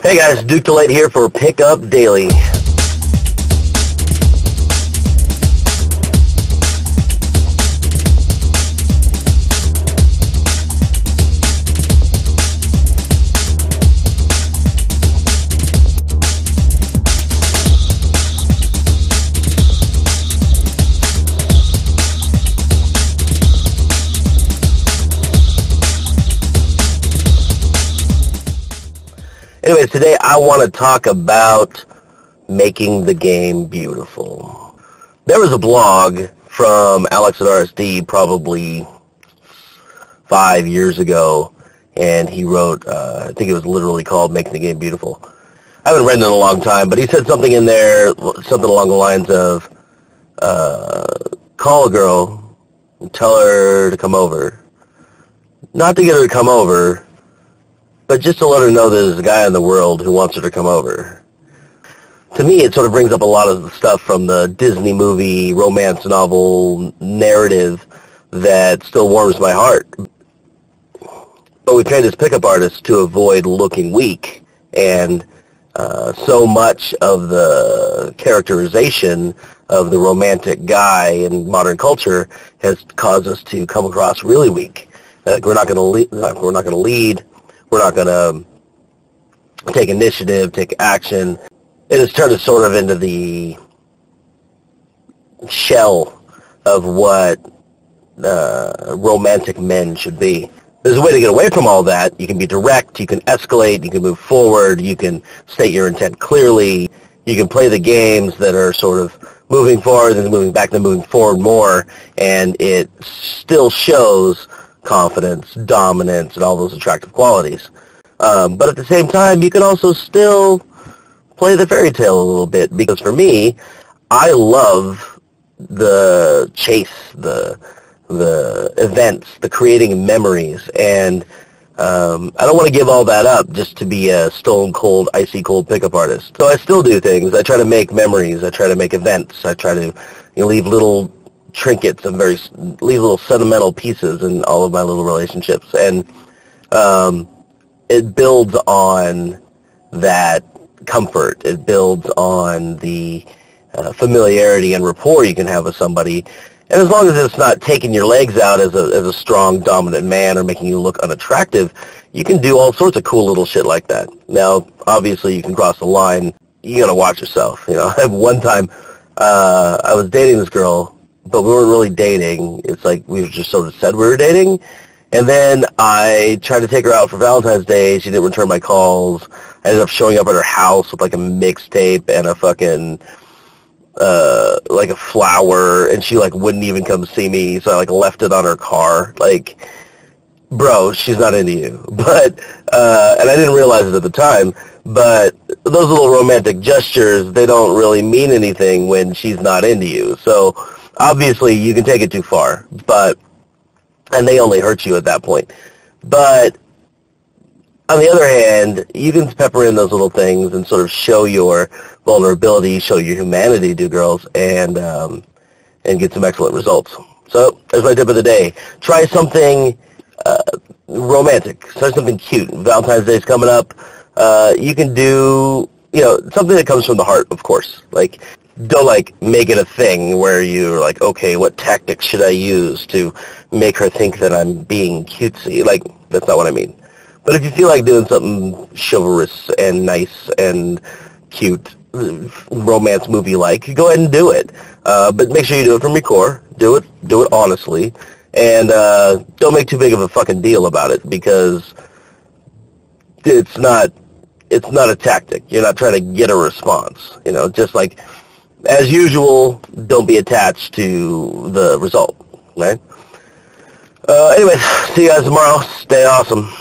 Hey guys, Duke DeLate here for Pickup Daily. Anyways, today I want to talk about making the game beautiful. There was a blog from Alex at RSD probably 5 years ago, and he wrote, I think it was literally called Making the Game Beautiful. I haven't read it in a long time, but he said something in there, something along the lines of, call a girl and tell her to come over. Not to get her to come over, but just to let her know that there's a guy in the world who wants her to come over. To me, it sort of brings up a lot of the stuff from the Disney movie, romance novel narrative that still warms my heart. But we trained as pickup artists to avoid looking weak, and so much of the characterization of the romantic guy in modern culture has caused us to come across really weak. We're not going to lead. We're not going to take initiative, take action. It has turned us sort of into the shell of what romantic men should be. There's a way to get away from all that. You can be direct, you can escalate, you can move forward, you can state your intent clearly, you can play the games that are sort of moving forward and moving back and moving forward more, and it still shows confidence, dominance, and all those attractive qualities. But at the same time, you can also still play the fairy tale a little bit, because for me, I love the chase, the events, the creating memories, and I don't want to give all that up just to be a stone cold, icy cold pickup artist. So I still do things. I try to make memories. I try to make events. I try to leave little trinkets and leave little sentimental pieces in all of my little relationships, and it builds on that comfort. It builds on the familiarity and rapport you can have with somebody, and as long as it's not taking your legs out as a strong, dominant man or making you look unattractive, you can do all sorts of cool little shit like that. Now, obviously, you can cross the line. You gotta watch yourself. One time I was dating this girl, but we weren't really dating. It's like we just sort of said we were dating. And then I tried to take her out for Valentine's Day. She didn't return my calls. I ended up showing up at her house with like a mixtape and a fucking, like a flower. And she like wouldn't even come see me. So I like left it on her car. Like, bro, she's not into you. But, and I didn't realize it at the time, but those little romantic gestures, they don't really mean anything when she's not into you. So, obviously, you can take it too far, and they only hurt you at that point. But on the other hand, you can pepper in those little things and sort of show your vulnerability, show your humanity to girls, and get some excellent results. So that's my tip of the day. Try something romantic. Try something cute. Valentine's Day is coming up. You can do, something that comes from the heart, of course. Like, don't make it a thing where you're like, okay, what tactics should I use to make her think that I'm being cutesy? Like, that's not what I mean. But if you feel like doing something chivalrous and nice and cute, romance movie-like, go ahead and do it. But make sure you do it from your core. Do it honestly, and don't make too big of a fucking deal about it, because it's not a tactic. You're not trying to get a response. Just like, as usual, don't be attached to the result, right? Anyways, see you guys tomorrow. Stay awesome.